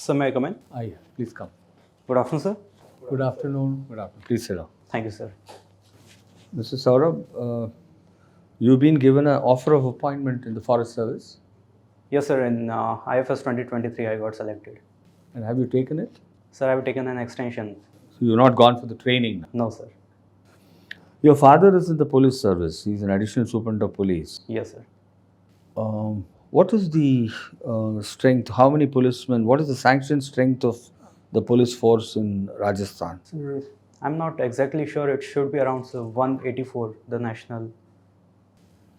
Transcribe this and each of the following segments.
Sir, may I come in? Yeah, please come. Good afternoon, sir. Good afternoon. Good afternoon. Please sit down. Thank you, sir. Mr. Saurabh, you've been given an offer of appointment in the Forest Service, Yes, sir. In IFS 2023, I got selected. and have you taken it? Sir, I've taken an extension. So you're not gone for the training. No, sir. Your father is in the police service. He's an additional superintendent of police. Yes, sir. What is the strength? How many policemen? What is the sanctioned strength of the police force in Rajasthan? Sir, I'm not exactly sure. It should be around 184, the national.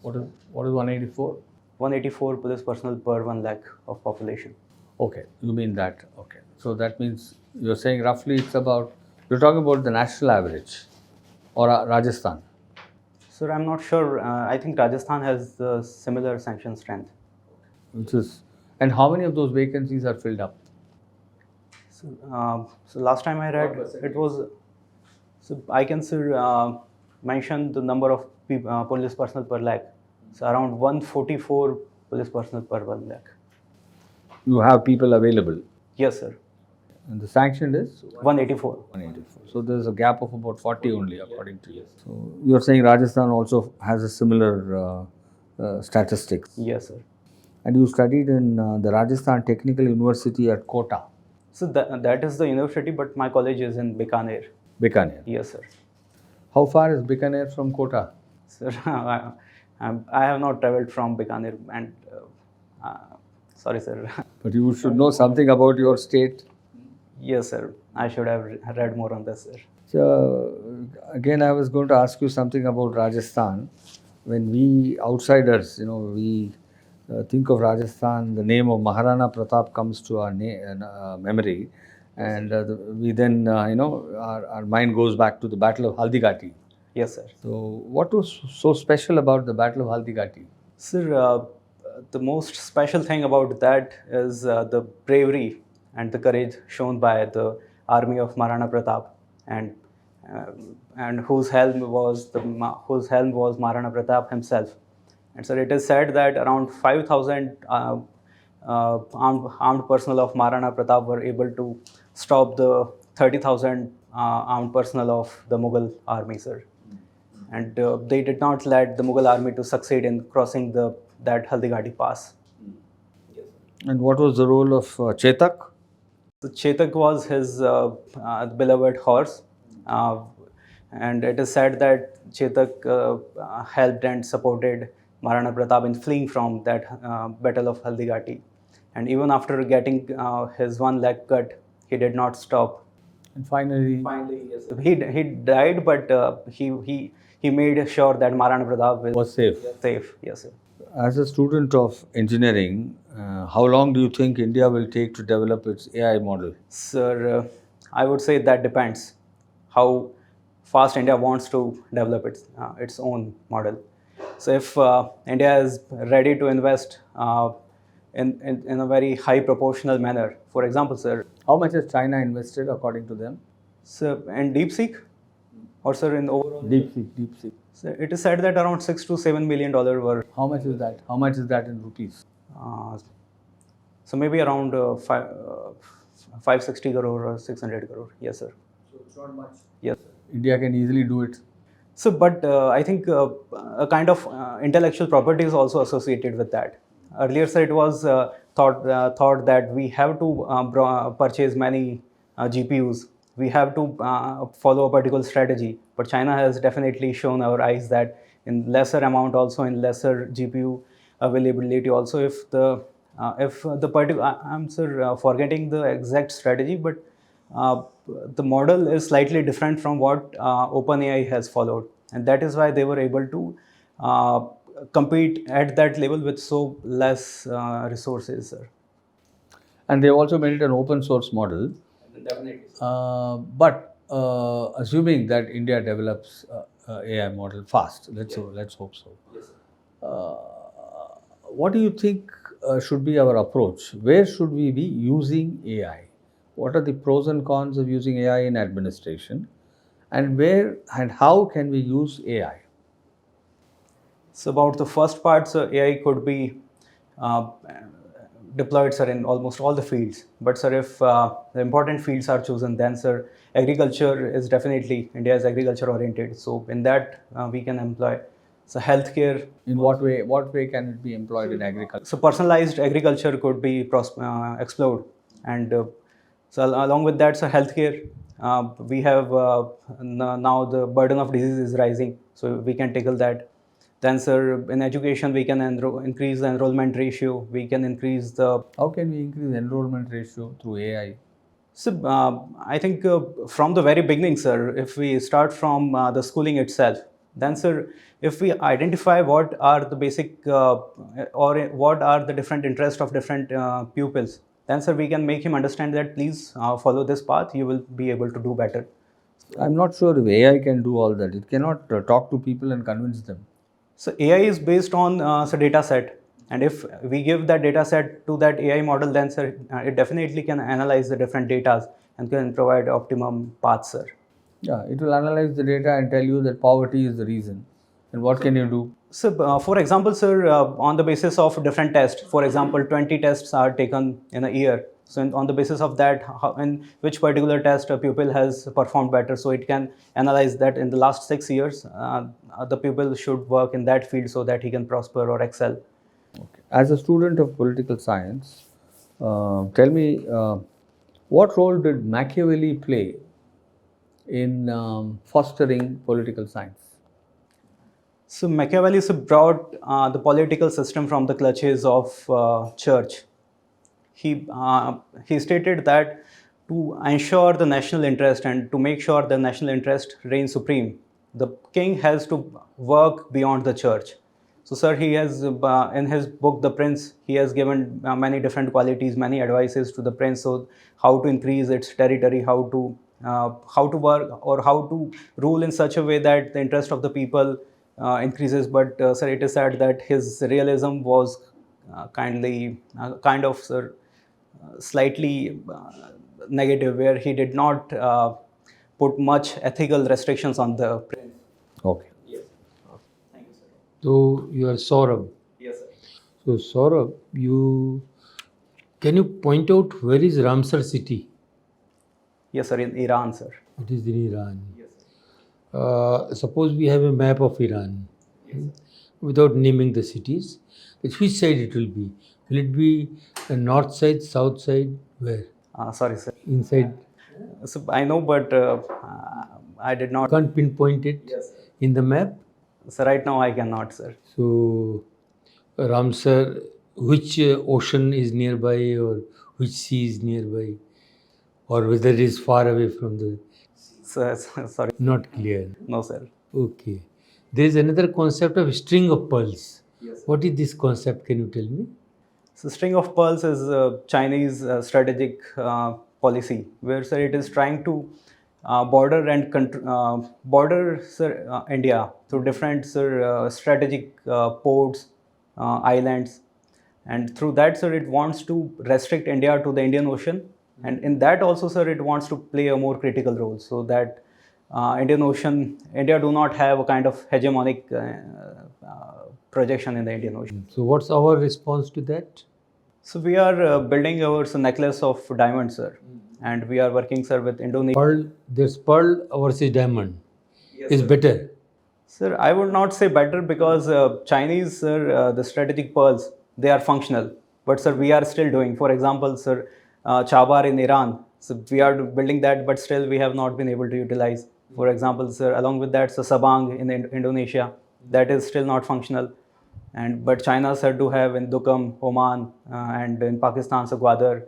What is 184? 184 police personnel per 1 lakh of population. Okay, you mean that. Okay. So that means you're saying roughly it's about, you're talking about the national average or Rajasthan. Sir, I'm not sure. I think Rajasthan has the similar sanction strength. Which is, and how many of those vacancies are filled up? So last time I read, it was. So I can mention the number of police personnel per lakh. So around 144 police personnel per 1 lakh. You have people available. Yes, sir. And the sanction is 184. 184. So there's a gap of about 40 only, according to you. So you're saying Rajasthan also has a similar statistics. Yes, sir. And you studied in the Rajasthan Technical University at Kota. So that is the university, but my college is in Bikaner. Bikaner. Yes, sir. How far is Bikaner from Kota? Sir, I have not traveled from Bikaner, and sorry, sir. But you should know something about your state. Yes, sir. I should have read more on this, sir. So again, I was going to ask you something about Rajasthan. When we outsiders, we think of Rajasthan, the name of Maharana Pratap comes to our memory, and we then, our mind goes back to the Battle of Haldighati. Yes, sir. So, what was so special about the Battle of Haldighati? Sir, the most special thing about that is the bravery and the courage shown by the army of Maharana Pratap, and whose helm was Maharana Pratap himself. And so it is said that around 5,000 armed personnel of Maharana Pratap were able to stop the 30,000 armed personnel of the Mughal army, sir. And they did not let the Mughal army to succeed in crossing that Haldighati pass. And what was the role of Chetak? So Chetak was his beloved horse, and it is said that Chetak helped and supported Maharana Pratap in fleeing from that battle of Haldighati. And even after getting his one leg cut, he did not stop. And finally, Yes, he died, but he made sure that Maharana Pratap was safe. Safe, yes, sir. As a student of engineering, how long do you think India will take to develop its AI model? Sir, I would say that depends how fast India wants to develop its own model. So if India is ready to invest in a very high proportional manner, for example, sir. How much has China invested according to them? Sir, in DeepSeek, or sir in overall? DeepSeek. So it is said that around $6 to $7 million were. How much is that? How much is that in rupees? So maybe around 560 crore or 600 crore. Yes, sir. So it's not much. Yes. India can easily do it. So, but I think a kind of intellectual property is also associated with that. Earlier, sir, it was thought that we have to purchase many GPUs. We have to follow a particular strategy. But China has definitely shown our eyes that in lesser amount, also in lesser GPU availability, also if the particular, I'm forgetting the exact strategy, but the model is slightly different from what OpenAI has followed, and that is why they were able to compete at that level with so less resources, sir. And they also made it an open source model. Definitely. But assuming that India develops AI model fast, let's hope so. Yes, What do you think should be our approach? Where should we be using AI? What are the pros and cons of using AI in administration? And where and how can we use AI? So about the first part, so AI could be deployed, sir, in almost all the fields. But, sir, if the important fields are chosen, then, sir, agriculture is definitely, India is agriculture oriented. So, in that, we can employ. So, healthcare. In what way? What way can it be employed in agriculture? So, personalized agriculture could be explored. And so, along with that, so healthcare, we have now the burden of disease is rising. So, we can tackle that. Then, sir, in education, we can increase the enrollment ratio. We can increase the. How can we increase enrollment ratio through AI? So, I think from the very beginning, sir, if we start from the schooling itself, then, sir, if we identify what are the basic or what are the different interests of different pupils, then, sir, we can make him understand that please follow this path, you will be able to do better. I'm not sure if AI can do all that. It cannot talk to people and convince them. So AI is based on the data set, and if we give that data set to that AI model, then, sir, it definitely can analyze the different data and can provide optimum paths, sir. Yeah, it will analyze the data and tell you that poverty is the reason. And what can you do? So, for example, sir, on the basis of different tests, for example, 20 tests are taken in a year. So, on the basis of that, in which particular test a pupil has performed better, so it can analyze that in the last 6 years, the pupil should work in that field so that he can prosper or excel. Okay. As a student of political science, tell me what role did Machiavelli play in fostering political science? So Machiavelli brought the political system from the clutches of church. He stated that to ensure the national interest and to make sure the national interest reigns supreme, the king has to work beyond the church. So, sir, he has in his book The Prince, he has given many different qualities, many advices to the prince. So, how to increase its territory, how to work or how to rule in such a way that the interest of the people increases. But, sir, it is said that his realism was kind of, sir, slightly negative, where he did not put much ethical restrictions on the prince. Okay. Yes. Thank you, sir. So you are Saurabh. Yes, sir. So Saurabh, can you point out where is Ramsar city? Yes, sir. In Iran, sir. It is in Iran. Yes, sir. Suppose we have a map of Iran, without naming the cities. Which side it will be? Will it be the north side, south side, where? Sorry, sir. Inside? So I know, but I did not. Can't pinpoint it Yes, sir. in the map. So right now I cannot, sir. So Ramsar, which ocean is nearby or which sea is nearby, or whether it is far away from the. So, sorry. Not clear. No, sir. Okay. There is another concept of string of pearls. Yes, sir. What is this concept? Can you tell me? So string of pearls is a Chinese strategic policy, where, sir, it is trying to border, sir, India through different, sir, strategic ports, islands, and through that, sir, it wants to restrict India to the Indian Ocean, and in that also, sir, it wants to play a more critical role, so that India do not have a kind of hegemonic projection in the Indian Ocean. So what's our response to that? So we are building our necklace of diamonds, sir, and we are working, sir, with Indonesia. Pearl, there's pearl versus diamond. Is better. Sir, I would not say better, because Chinese, sir, the strategic pearls, they are functional. But, sir, we are still doing. For example, sir, Chabar in Iran. So we are building that, but still we have not been able to utilize. For example, sir, along with that, so Sabang in Indonesia, that is still not functional. But China, sir, do have in Dukam, Oman, and in Pakistan, so Gwadar.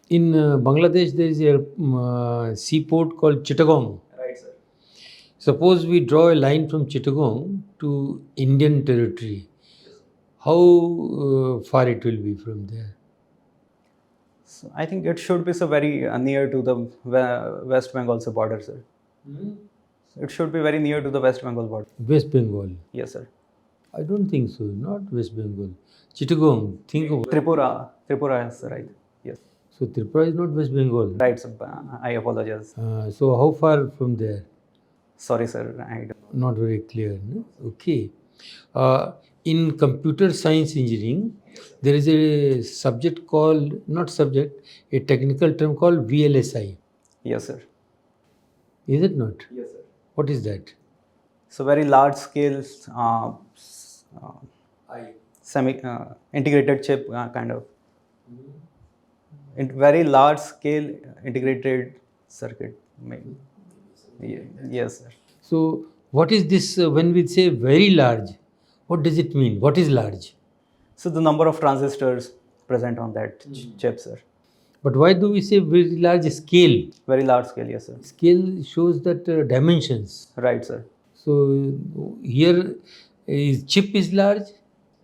In Bangladesh, there is a seaport called Chittagong. Right, sir. Suppose we draw a line from Chittagong to Indian territory. How far it will be from there? So I think it should be so very near to the West Bengal border, sir. It should be very near to the West Bengal border. West Bengal. Yes, sir. I don't think so. Not West Bengal. Chittagong. Think of. Tripura, yes, right. Yes. So Tripura is not West Bengal. Right, sir. I apologize. So how far from there? Sorry, sir. I don't know. Not very clear. No? Okay. in computer science engineering, there is a subject called, not subject, a technical term called VLSI. Yes, sir. Is it not? Yes, sir. What is that? So very large scale semi integrated chip kind of very large scale integrated circuit. Maybe. Yes, sir. So, what is this when we say very large? What does it mean? What is large? So the number of transistors present on that chip, sir. But why do we say very large scale? Very large scale, yes, sir. Scale shows that dimensions. Right, sir. So here is chip is large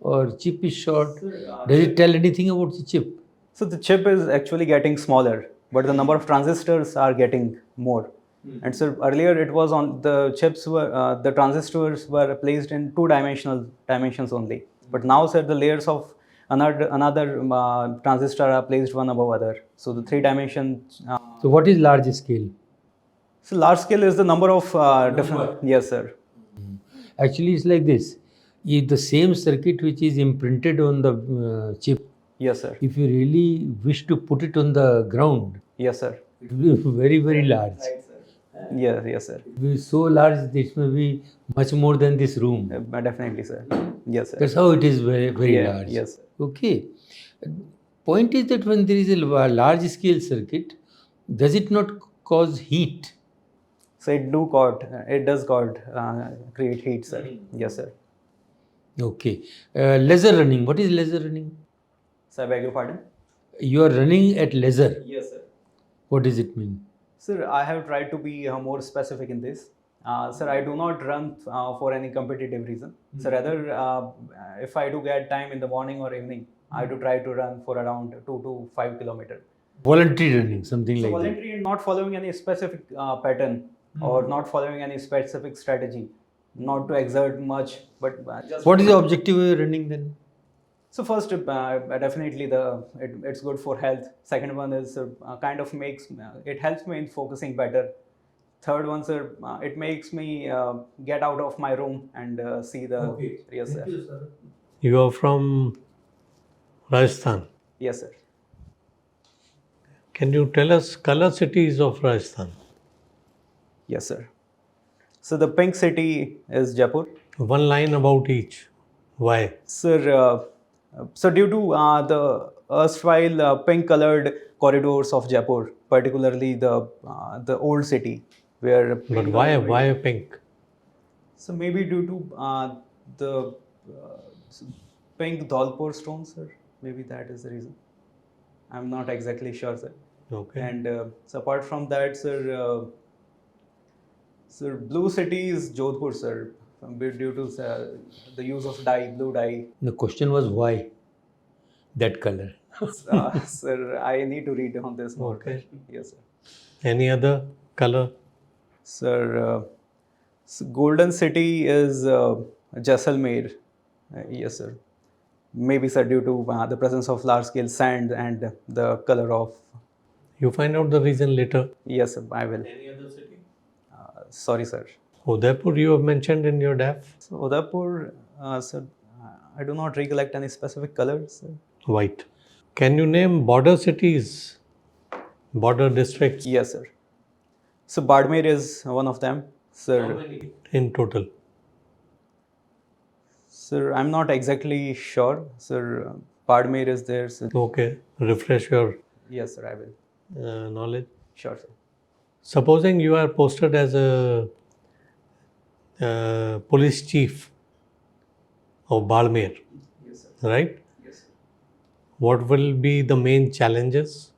or chip is short. Does it tell anything about the chip? So the chip is actually getting smaller, but the number of transistors are getting more. And so earlier it was on the chips were the transistors were placed in two-dimensional dimensions only. But now, sir, the layers of another transistor are placed one above other. So the three-dimension. So what is large scale? So large scale is the number of different. Yes, sir. Actually, it's like this. If the same circuit which is imprinted on the chip, Yes, sir. if you really wish to put it on the ground, Yes, sir. it will be very, very large. Yes, yes, sir. It will be so large, this may be much more than this room. Definitely, sir. Yes, sir. That's how it is very, very Yeah, large. yes, sir. Okay. Point is that when there is a large scale circuit, does it not cause heat? So it does create heat, sir. Yes, sir. Okay. Laser running. What is laser running? Sir, I beg your pardon? You are running at laser. Yes, sir. What does it mean? Sir, I have tried to be more specific in this. Sir, I do not run for any competitive reason. So rather, if I do get time in the morning or evening, I do try to run for around 2 to 5 kilometers. Voluntary running, something So like that. voluntary and not following any specific pattern or not following any specific strategy, not to exert much, but just. What is the objective of running then? So first, definitely it's good for health. Second one is kind of makes it helps me in focusing better. Third one, sir, it makes me get out of my room and see the. Yes, sir. You are from Rajasthan. Yes, sir. Can you tell us color cities of Rajasthan? Yes, sir. So the pink city is Jaipur. One line about each. Why? Sir, so due to the erstwhile pink-colored corridors of Jaipur, particularly the old city, where. But why pink? So maybe due to the pink Dholpur stones, sir. Maybe that is the reason. I'm not exactly sure, sir. Okay. And so apart from that, sir, sir, blue city is Jodhpur, sir. Due to the use of blue dye. The question was why that color? Sir, I need to read on this more. Okay. Yes, sir. Any other color? Sir, Golden City is Jaisalmer. Yes, sir. Maybe, sir, due to the presence of large-scale sand and the color of. You find out the reason later. Yes, sir, I will. Any other city? Sorry, sir. Udaipur you have mentioned in your DAF. So Udaipur, sir, I do not recollect any specific colors, sir. White. Can you name border cities? Border districts? Yes, sir. So Badmer is one of them, sir. How many in total? Sir, I'm not exactly sure. Sir, Badmer is there. Sir. Okay. Refresh your Yes, sir, I will. knowledge. Sure, sir. Supposing you are posted as a police chief of Balmer, Yes, sir. right? Yes, sir. What will be the main challenges?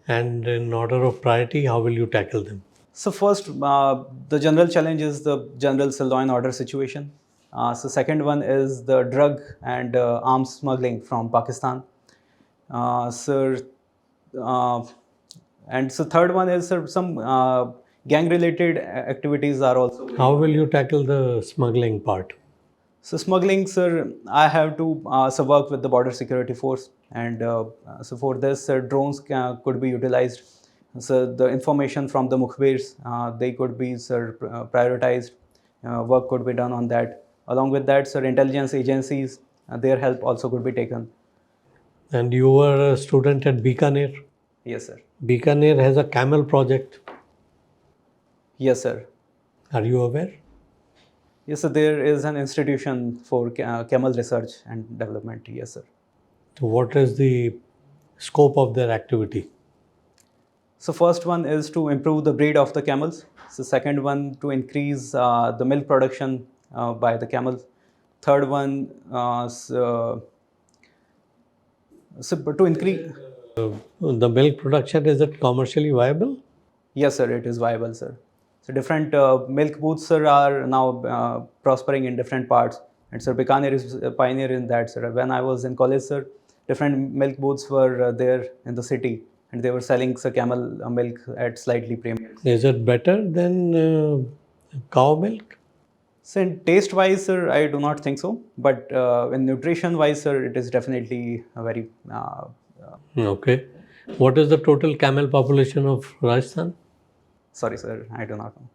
And in order of priority, how will you tackle them? So first, the general challenge is the general law and order situation. So second one is the drug and arms smuggling from Pakistan. Sir, and so third one is, sir, some gang-related activities are also. How will you tackle the smuggling part? So smuggling, sir, I have to work with the border security force, and so for this, drones could be utilized. So the information from the mukhbirs, they could be, sir, prioritized. Work could be done on that. Along with that, sir, intelligence agencies, their help also could be taken. And you were a student at Bikaner. Yes, sir. Bikaner has a camel project. Yes, sir. Are you aware? Yes, sir. There is an institution for camel research and development. Yes, sir. So, what is the scope of their activity? So first one is to improve the breed of the camels. So second one to increase the milk production by the camels. Third one so to increase. The milk production, is it commercially viable? Yes, sir, it is viable, sir. So different milk booths, sir, are now prospering in different parts. And sir, Bikaner is a pioneer in that, sir. When I was in college, sir, different milk booths were there in the city, and they were selling sir, camel milk at slightly premium. Is it better than cow milk? So in taste wise, sir, I do not think so. But in nutrition wise, sir, it is definitely a very. Okay. What is the total camel population of Rajasthan? Sorry, sir, I do not know.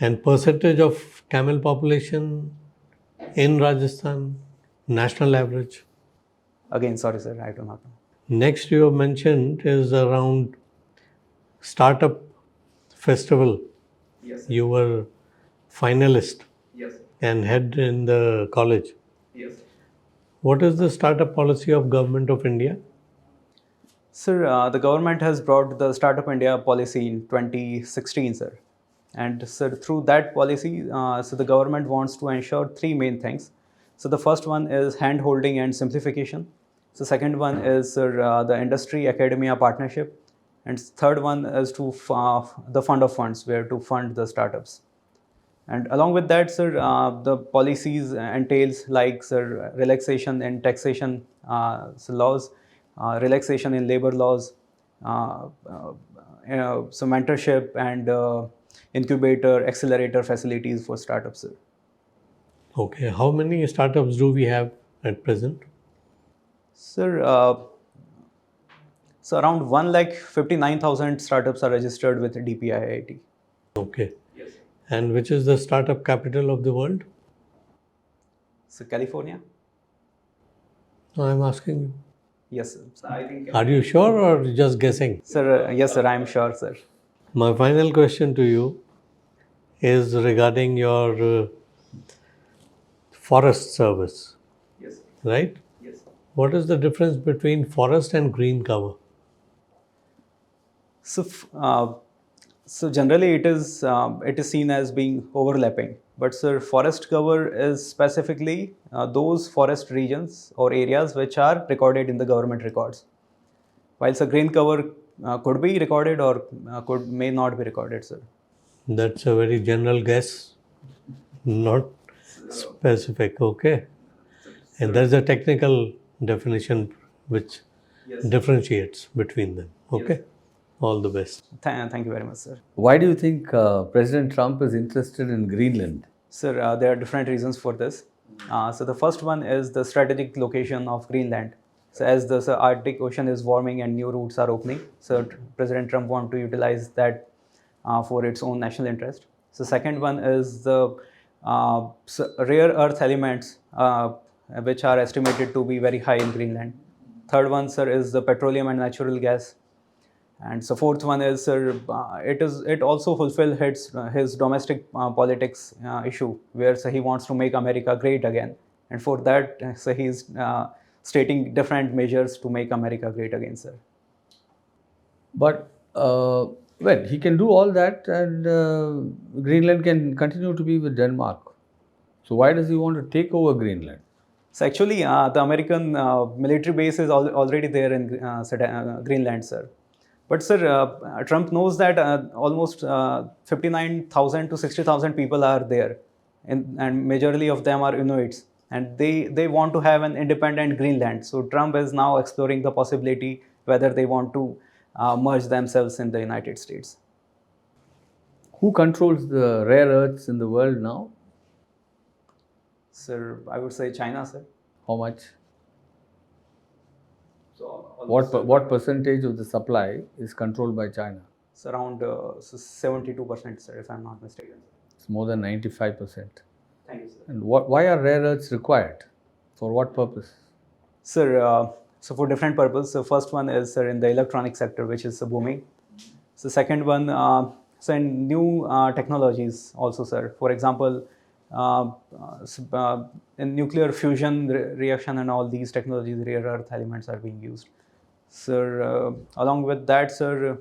And percentage of camel population in Rajasthan, national average? Again, sorry, sir, I do not know. Next, you have mentioned is around startup festival. Yes. You were finalist Yes. and head in the college. Yes. What is the startup policy of Government of India? Sir, the government has brought the Startup India policy in 2016, sir. And sir, through that policy, so the government wants to ensure three main things. So the first one is hand holding and simplification. So second one is sir, the industry academia partnership. And third one is to the fund of funds, where to fund the startups. And along with that, sir, the policies entails like sir, relaxation in taxation so laws, relaxation in labor laws, so mentorship and incubator, accelerator facilities for startups, sir. Okay. How many startups do we have at present? Sir, so around 1,59,000 startups are registered with DPIIT. Okay. Yes. And which is the startup capital of the world? So California? No, I'm asking you. Yes, sir. So I think. Are you sure or just guessing? Sir, yes, sir, I am sure, sir. My final question to you is regarding your forest service, Yes. right? Yes. What is the difference between forest and green cover? So, so generally it is seen as being overlapping. But sir, forest cover is specifically those forest regions or areas which are recorded in the government records. Whilst a green cover could be recorded or may not be recorded, sir. That's a very general guess, not specific. Okay. And there's a technical definition which differentiates between them. Okay. All the best. Thank you very much, sir. Why do you think President Trump is interested in Greenland? Sir, there are different reasons for this. So the first one is the strategic location of Greenland. So as the Arctic Ocean is warming and new routes are opening, so President Trump wants to utilize that for its own national interest. So second one is the rare earth elements which are estimated to be very high in Greenland. Third one, sir, is the petroleum and natural gas. And so fourth one is it also fulfill his domestic politics issue, where so he wants to make America great again, and for that so he's stating different measures to make America great again, sir. But well, he can do all that, and Greenland can continue to be with Denmark. So why does he want to take over Greenland? So actually, the American military base is already there in Greenland, sir. But sir, Trump knows that almost 59,000 to 60,000 people are there, and majorly of them are Inuits, and they want to have an independent Greenland. So Trump is now exploring the possibility whether they want to merge themselves in the United States. Who controls the rare earths in the world now? Sir, I would say China, sir. How much? So What percentage of the supply is controlled by China? It's around 72%, sir, if I'm not mistaken. It's more than 95%. Thank you, sir. And why are rare earths required? For what purpose? Sir, so for different purposes. So first one is, sir, in the electronic sector, which is booming. So second one, so in new technologies also, sir. For example, in nuclear fusion reaction and all these technologies, rare earth elements are being used. Sir, along with that, sir,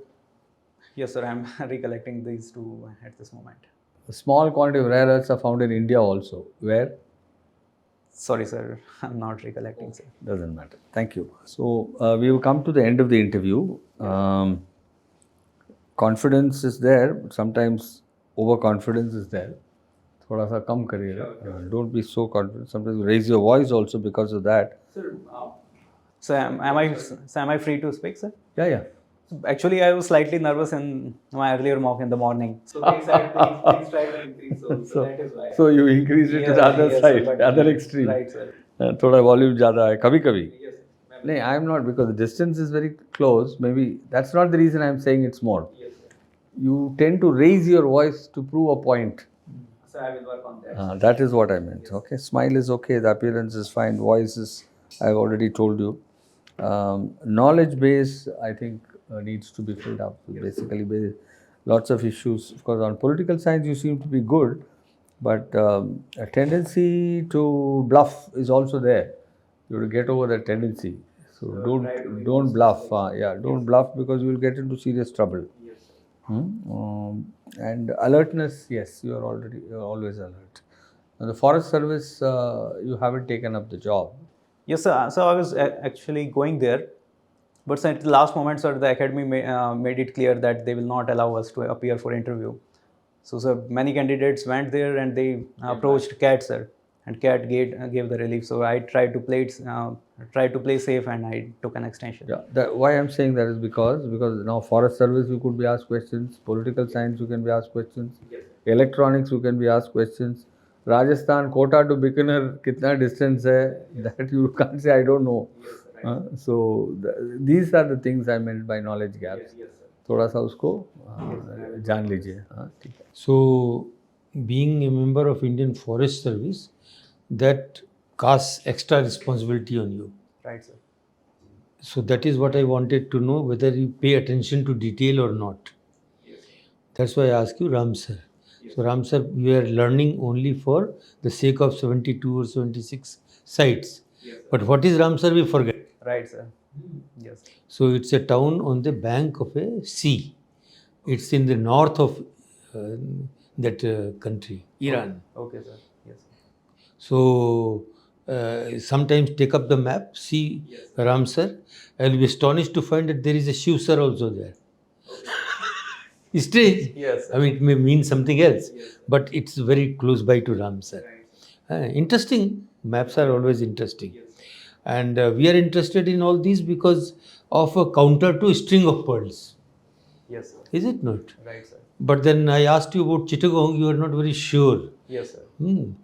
yes, sir, I'm recollecting these two at this moment. A small quantity of rare earths are found in India also. Where? Sorry, sir, I'm not recollecting, sir. Doesn't matter. Thank you. So we have come to the end of the interview. Confidence is there, but sometimes overconfidence is there. थोड़ा सा कम करिएगा. Don't be so confident. Sometimes raise your voice also because of that. Sir, am I free to speak, sir? Yeah. Actually, I was slightly nervous in my earlier mock in the morning. So they said, please try to increase. So that is why. So you increase it to the other Yes, side, sir, but- other extreme. Right, sir. थोड़ा volume ज़्यादा है कभी-कभी. Yes, sir. No, I am not, because the distance is very close. Maybe that's not the reason I am saying it's more. Yes, sir. You tend to raise your voice to prove a point. So I will work on that. That is what I meant. Okay, smile is okay, the appearance is fine, voice is, I've already told you. Knowledge base, I think, needs to be filled up. Basically, lots of issues. Of course, on political science, you seem to be good, but a tendency to bluff is also there. You have to get over that tendency. So don't bluff. Don't bluff, because you will get into serious trouble. Yes, sir. And alertness, yes, you're always alert. Now, the Forest Service, you haven't taken up the job. Yes, sir. So I was actually going there, but sir, at the last moment, sir, the academy made it clear that they will not allow us to appear for interview. So, sir, many candidates went there and they approached CAT, sir, and CAT gave the relief. So I tried to play safe, and I took an extension. Yeah, why I'm saying that is because now Forest Service you could be asked questions, political science you can be asked questions, Yes, electronics you can be asked questions. Rajasthan, Kota to Bikaner, kitna distance hai, that you can't say I don't know. Yes, right. So these are the things I meant by knowledge gaps. Yes, sir. थोड़ा सा उसको जान लीजिए. ठीक है. So, being a member of Indian Forest Service, that casts extra responsibility on you. Right, sir. So that is what I wanted to know, whether you pay attention to detail or not. Yes. That's why I ask you, Ram sir. So Ram sir, you are learning only for the sake of 72 or 76 sites. Yes, sir. But what is Ram sir, we forget. Right, sir. Yes. So it's a town on the bank of a sea. It's in the north of that country, Iran. Okay, sir. Yes. So sometimes take up the map, see Ram sir. I'll be astonished to find that there is a Shiv sir also there. It's strange. Yes, sir. I mean, it may mean something else, Yes, sir. but it's very close by to Ram sir. Right. Interesting. Maps are always interesting. Yes. And we are interested in all these because of a counter to string of pearls. Yes, sir. Is it not? Right, sir. But then I asked you about Chittagong, you are not very sure. Yes, sir. We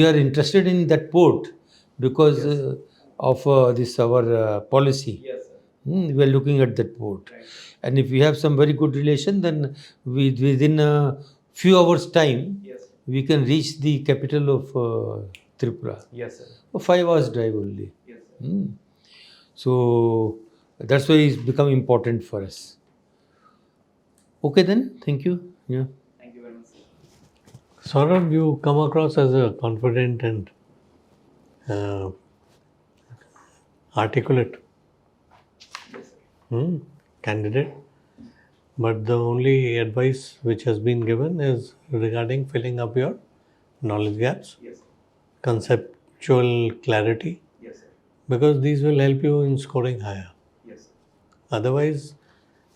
are interested in that port because of this our policy. Yes, sir. We are looking at that port. Right. And if we have some very good relation, then within a few hours' time, Yes, sir. we can reach the capital of Tripura. Yes, sir. 5 hours drive only. Yes, sir. So that's why it's become important for us. Okay then, thank you. Yeah. Thank you very much, sir. Saurabh, you come across as a confident and articulate Yes, sir. candidate. But the only advice which has been given is regarding filling up your knowledge gaps, Yes, sir. conceptual clarity, Yes, sir. because these will help you in scoring higher. Yes, sir. Otherwise,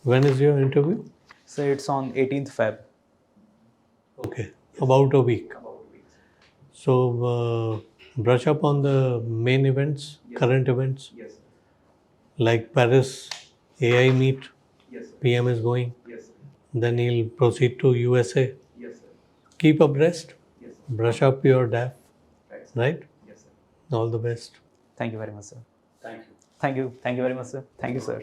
when is your interview? So it's on 18th Feb. Okay, about a week. About a week. So brush up on the main events, Yes. current events, Yes, sir. like Paris AI meet, Yes, sir. PM is going. Yes, sir. Then he'll proceed to USA. Yes, sir. Keep abreast, Yes, sir. brush up your DAF, Right, sir. right? Yes, sir. All the best. Thank you very much, sir. Thank you. Thank you. Thank you very much, sir. Thank you, sir.